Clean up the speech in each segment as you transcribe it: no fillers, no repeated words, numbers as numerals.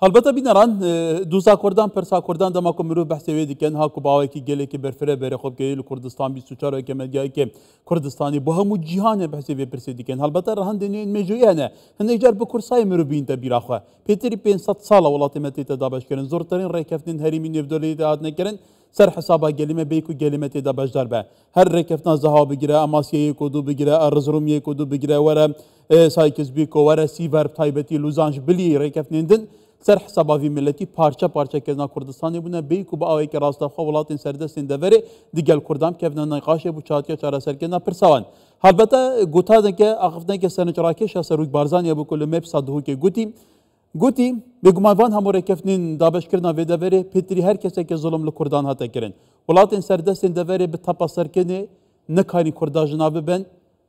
البته بینران دوزا کردن پرسا کردن دما کو مرو بحث وی دیکن ها کو باوی کی گله کی برفره بره خوب کی کردستان 24 که مدیا کی کردستانی به همو جهان بحث وی پرسی دیکن البته رهن دنیای مجوی نه هنه جار به کورسای مرو بین تا بیراخه پیتری 500 سال ولات متی تدابش کردن زورترین رکفتن هریمی نفدولی داد نکردن سر حسابا گلیمه بیکو گلیمه تدابش دربه هر رکفتن زها بگیره اماسیه کدو بگیره ارزرومیه کدو بگیره ورا سایکس بیکو ورا سیور تایبتی لوزانج بلی رکفتن سر حسابا وی ملتی پارچه پارچه کردن کردستانی بونه بیکو با آوی که راستخوا ولاتین سردستین دوره دیگل کردام که افنان نقاشه بو چاتیا چاره سر کردن پرسوان البته گوتا که آخفتن که سنجراکش یا سروک بارزانی ابو کل مپ صدهو که گوتی بگمانوان همو رکفتنین دابش کردن و دوره پیتری هر کسی که ظلم لکردان هاته کرن ولاتین سردستین دوره به تپا سرکنه نکاری کردا جنابه بن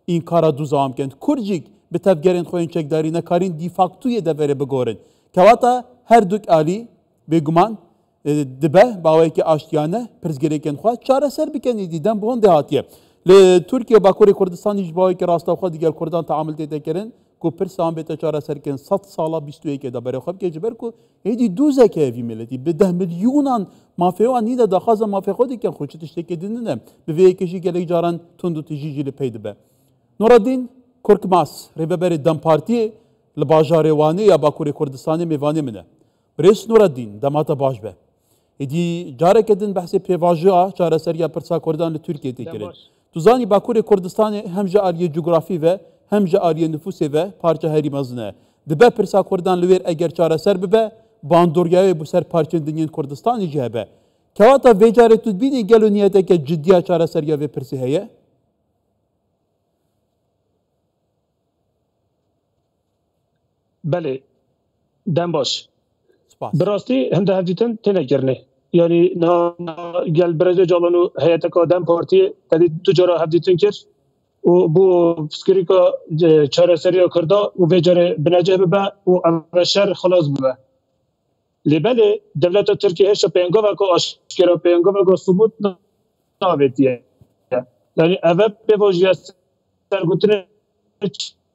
این کارا دوزام کند کرجیک به تفگرین خوین چکداری نکارین دیفاکتوی دوره بگورن کواتا هر دوک عالی بگمان دبه باوی که آشتیانه پرزگریکن خواه چاره سر بکنی دیدن بهون دهاتیه لترکیه باکوری کردستان ایش باوی که راستا خواه دیگر کردان تعامل تیده کرن کو پرسان بیتا چاره سر کن 100 سالا 21 دا بره خواب که جبر کو ایدی دوزه که اوی ملتی به 10 میلیونان مافیوان نیده داخازه مافی خودی کن خوچه تشتکی دیننه به وی کشی گلک جاران تندو تجیجی لپیده به نورالدین کرکماس ریببری دم پارتی لباجاروانی یا باکوری کردستانی میوانی منه رئیس نورالدین دماتا باش به ایدی جاره کدن بحث پیواژا چاره سریا پرسا کردان لترکیه تکرد تو زانی باکوری کردستانی هم جاریه جغرافی و هم جاریه نفوسی و پارچه هری مزنه دبه پرسا کردان لویر اگر چاره سر ببه باندوریای بو سر پارچه دنین کردستانی جهبه کواتا ویجاره تدبینی گلو نیته که جدیه چاره سریا و پرسی هیه بله دم باش براستی هنده هفدیتن تنه کرنه یعنی نه گل برزه جالانو هیئت کادم پارتی تدی تو جارا هفدیتن کرد و بو فکری که چاره سریا کرده و ویجاره بنجه ببه و امشر خلاص ببه لبله دولت ترکیه هشتا پینگا و که آشکرا پینگا و که ثبوت ناویتیه یعنی اوه پیواجی سرگوتنه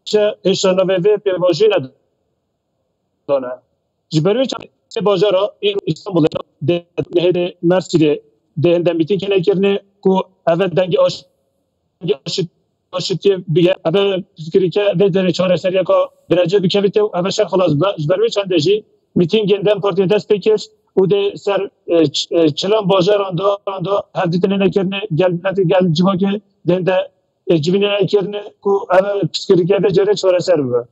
چه هشتا نوه پیواجی نداره دانه جبروی چند سه بازارا این استانبول ده مرسیده ده هندم بیتین کنه کرنه کو اول دنگی آشتی بیه اول فکری که به در چهار سریع که درجه بکویته و اول شر خلاص با جبروی چند دیجی میتین گندم پارتی دست بکش و ده سر چلان بازار آندا هفته نکرنه گل جوا که ده جبینه نکرنه کو اول فکری که به جره چهار سر بوده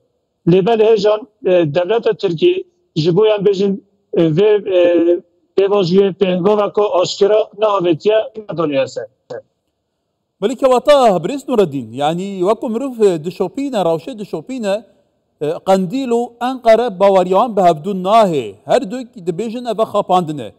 لیبل هجان دولت ترکیه جبویان بجن و پیواجی پنگاه و آشکرا نهایتیه دنیا سر. ولی که واتا بريس نور الدين يعني وكم معروف دشوبينا راوشه دشوبينا قنديلو أنقرة باوريان بهبدون ناهي هر دوك دبيجن أبا خاباندنه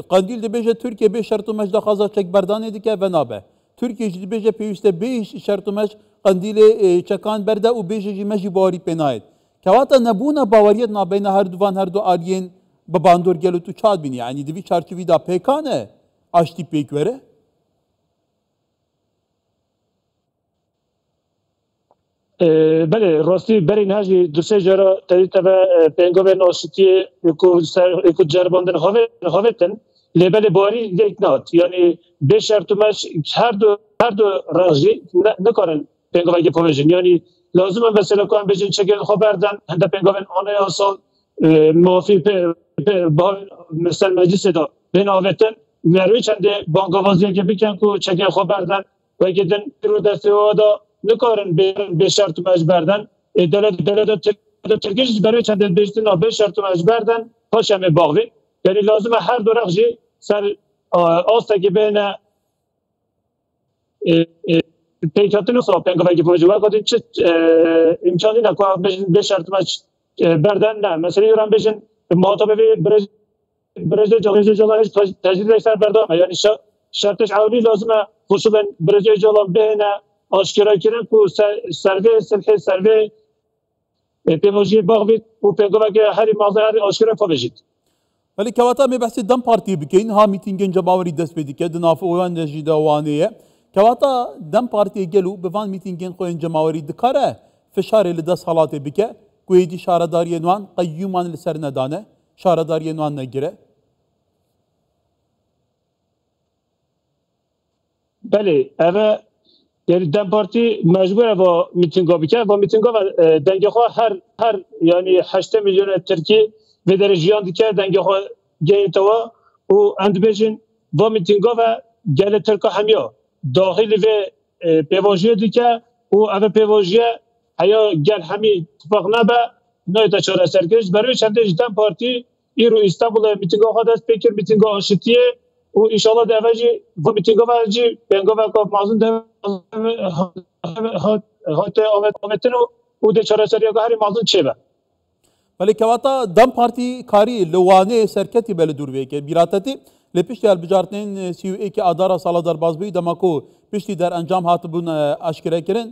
قنديل دبيجن تركيا بي شرط مجد خازا چك بردانه ديكه و نابه تركيا جدي بيجن بيوسته بيش شرط مجد قنديل چكان برده و بيجن جي مجي باوري پناهد كواتا نبونا باوريت نابين هر دوان هر دو آلين بباندور گلو تو چاد بيني يعني دوی چارچوی دا پیکانه آشتی پیک وره بله راستی برین هاجی دو سه جرا تدیت و پنگاه ناشتی اکو جرباندن هاوتن لیبل باری لیک نات یعنی به شرط مش هر دو راجی نکارن پنگاه که پویجن یعنی لازم هم مثلا کوام بجن چگل خبردن هنده پنگاه آنها اصلا موافی با مثلا مجلس دا بین هاوتن مروی چنده بانگوازی که بکن کو چگل خبردن و گدن رو دسته وادا نکارن به شرط مجبردن دولت ترکیش برای چند بیشتر به شرط مجبردن پاشم باقی یعنی لازم هر دو رخشی سر آسته که بین پیکاتن و صاحب پنگاه که پوجه وقت چه امکانی نکنه به شرط مجبردن نه مثلا یوران بشن مطابق برای جلالش تجدید سر بردم یعنی شرطش عالی لازمه خصوصا برای جلال بین آشکارا کردن که سروی پیواجی باقی و پیگاه که هری مازه هری آشکارا فابجید. ولی که واتا می بحث دم پارتی بکین ها میتینگن جباوری دست بدی که دناف اوان نجیده وانیه که واتا دم پارتی گلو بوان میتینگن خوین جماوری دکاره فشاری لدست حالات بکه کویدی شارەداریە نوان قەیومان لەسەر نەدانە شارەداریە نوان نەگیرە بله اوه yani Dem Parti mecbur va mitinga bike va mitinga denge xwe her yani 8 milyon Türkiye ve derejiyan dike denge xwe geytwa û endbejin va mitinga ve gele Türkiye hemiya dahil ve pevajiye dike û ev pevajiye heya gel hemi tifaq nabe neyte çare serkeş berê çende Dem Parti îro İstanbul'a mitinga xwe dest pekir mitinga aşitiye û inşallah de evci va mitinga ve jî pengava ka mazin de هات آمدن و ده چارەسەریەکە هەری مازن چێبە بەڵێ کەواتە دەم پارتی کاری لەوانەیە سەرکەتی بە لە دووربێکە بیراتەتی لە پشتی هەڵبژاردنین سیوئێکی ئادارە ساڵە دەربازبووی دەماکۆ پشتی دەرئەنجام هاتبوون ئاشکرەکردن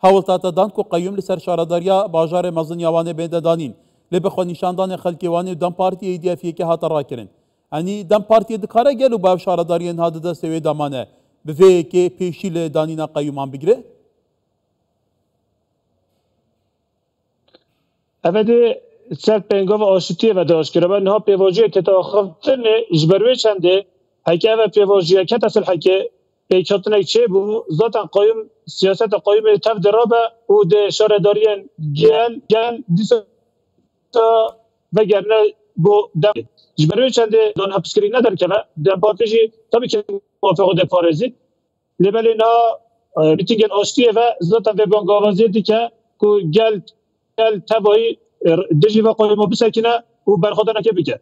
هەوڵتاتە دان و قەیوم لەسەر شارەداریا باژارێ مەزن یاوانێ بێدەدانین لێ بەخۆ نیشاندانێ خەلکێوانێ و دەم پارتی ئیدیافیەکە هاتە ڕاکردن ئەنی دەم پارتی دکارە گەل و باو شارەداریان هاتە دەستەوێ دامانە بفێیەکێ پێشی لە دانینا قەیومان بگرێ ئەvێ ser pengava aşitiye ve daşkirebe niha pêvajiye kete axaftinê ji ber wê çendê heke ev pêvajiyeke esil heke pêkhatinek çêbû zaten qayûm siyaseta qayûmê tev dirabe û dê şaredariyên gel dîsa vegerine bo dem ji ber wê çendê dan hepskirî nederkeve Dem Parti jî tabii ki muafeqo de parêzî lêbelê niha mîtingên aşitiye ve zaten vê bangavaziyê dike ku gel tevayî dijî ve qayûma bisekine û berxwedanekê bike.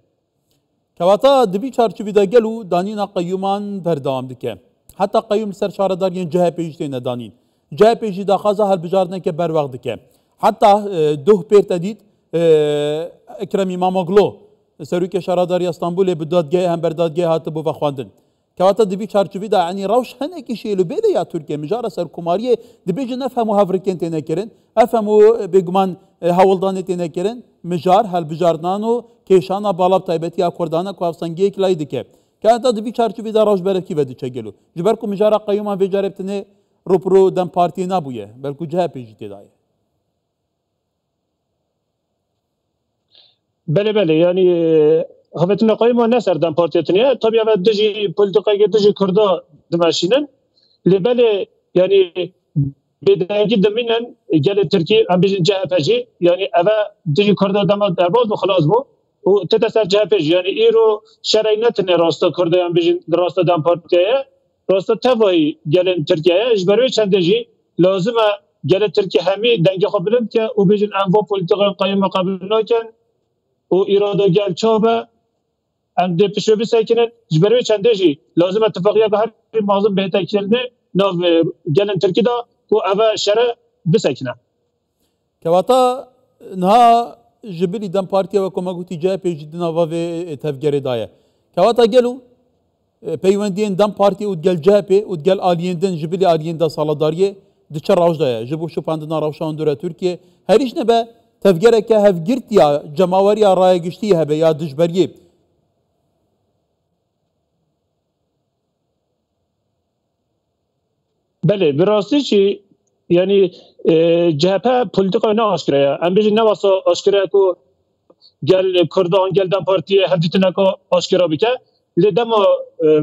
Kewata di vî çarçivî de gel û danîna qeyûman berdewam dike. Heta qeyûm li ser şaredariyên CHP jî têne danîn. CHP jî daxwaza helbijartineke berweq dike. Heta duh pêr te dît Ekrem İmamoğlu serokê şaredariya Stenbolê bi dadgehê hemberdadgehê hatibû vexwandin. Kewata di vî çarçivî de yanî rewş hinekî şêlûbêrê ya Tirkiye mijara serkomariyê dibêjin ev hemû hevrikên têne kirin ev hemû bêguman hewildanê têne kirin mijar helbijardan û kêşana balav taybetiya Kurdan ku hevsengiyekî layê dike. Kewata di vî çarçivî de rewşberekî ve diçe gelo. Ji ber ku mijara qeyûman vê carê tinê rûpirû Dem Partiyê nabûye belkû CHP jî têda ye. Bele yani Havetine qayma ne ser Dem Partiyetine tabii evet dijî politikayê dijî Kurda dimeşînin lêbelê yani bêdengî dimînin gelê Tirkiye em bêjin CHP jî yani eve dijî Kurda dema derbas bû xilas bû û tête ser CHP jî yani îro şerey netine rasta Kurda em bêjin rasta Dem Partiyeye rasta tevayî gelên Tirkiyeye ji ber wê çendê jî lazim e gelê Tirkiye hemî dengê xwe bilind ke û bêjin em va politikayên qayûma qebil nakin û îrada gel çabe em dê pişê bisekinin ji ber wê çendê jî lazim e tifaqiyeke herî mazin bêtekirine nav gelên Tirkî da ku ev şere bisekine. Kewata niha ji bilî Dem Partiya ve koma gotî CHP jî di nava vê tevgerê daye. Kewata gel û peywendiyên Dem Partiyê û gel CHP û gel aliyên din ji bilî aliyên da saladariyê di çi rewş de ye ji bo şûpandina rewşan dûra Tirkiye herî ne be tevgereke hevgirtiya cemaweriya rayegiştî hebe ya dijberiyê Bele bir rastî çi yani CHP politika ne aşkireye em bêjin ne wasa aşkireye ku gel Kurdan gel Dem Partiye hevdîtine ku aşkira bike lê dema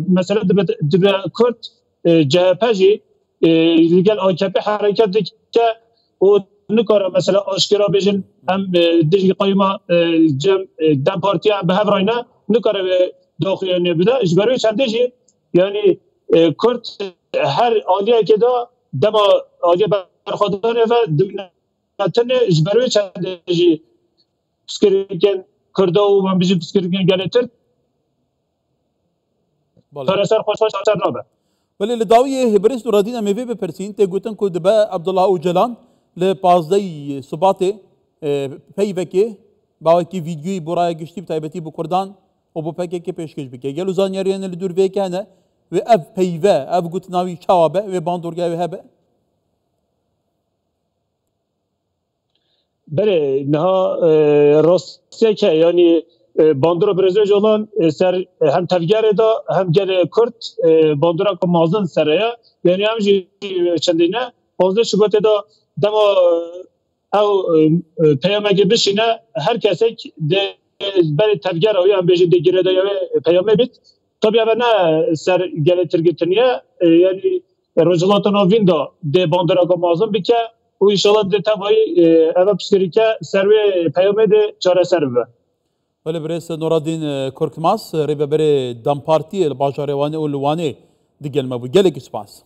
mesela dibe Kurd CHP jî gel AKP hereket dike û nikare mesela aşkira bêjin em dijî qayûma Dem Partiye bi hev rayne nikare daxuyanê bide ji ber wê çendê jî yani Kurd her aliyeke de dema aliye berxwedanê ve dimînetine ji ber wê çendê jî piskirîkên Kurda û em bêjin piskirîkên gelê Tirk pereser xweşxweş ser nabe. Belê li dawiyê hêbirîst û radîna mêvê bipirsîn tê gotin ku dibe Abdullah Öcalan li pazdeyî Subatê peyvekê bawekî vîdyoyî bû rayegiştî bi taybetî bi Kurdan û bi PKK pêşkêş bike. Gel û zanyariyên li dûrvêyekê hene ve ev peyve ev gotinawî çawa be ve bandorgavê hebe? Bele niha rastiyeke yani bandora birêzê olan ser hem tevgerê da hem gelê Kurd bandora ku mazin sereye yani em jî çendîne 15 Şubatê da dema ew peyamekê bişîne her kesek de berê tevgera wî em bêjin de girêdaya wê peyamê bît. Tabii ev ne ser gelê tirgirtiniye yani rojilata navîn da dê bandora mezin bike û înşallah de tevayî ev piştîrike ser wê peyamê de çareser bibe. Wele birês Noradîn Kurkmas rêveberê Dem Partiyê li bajarê Wanê û li Wanê digelme bû. Gelekî spas.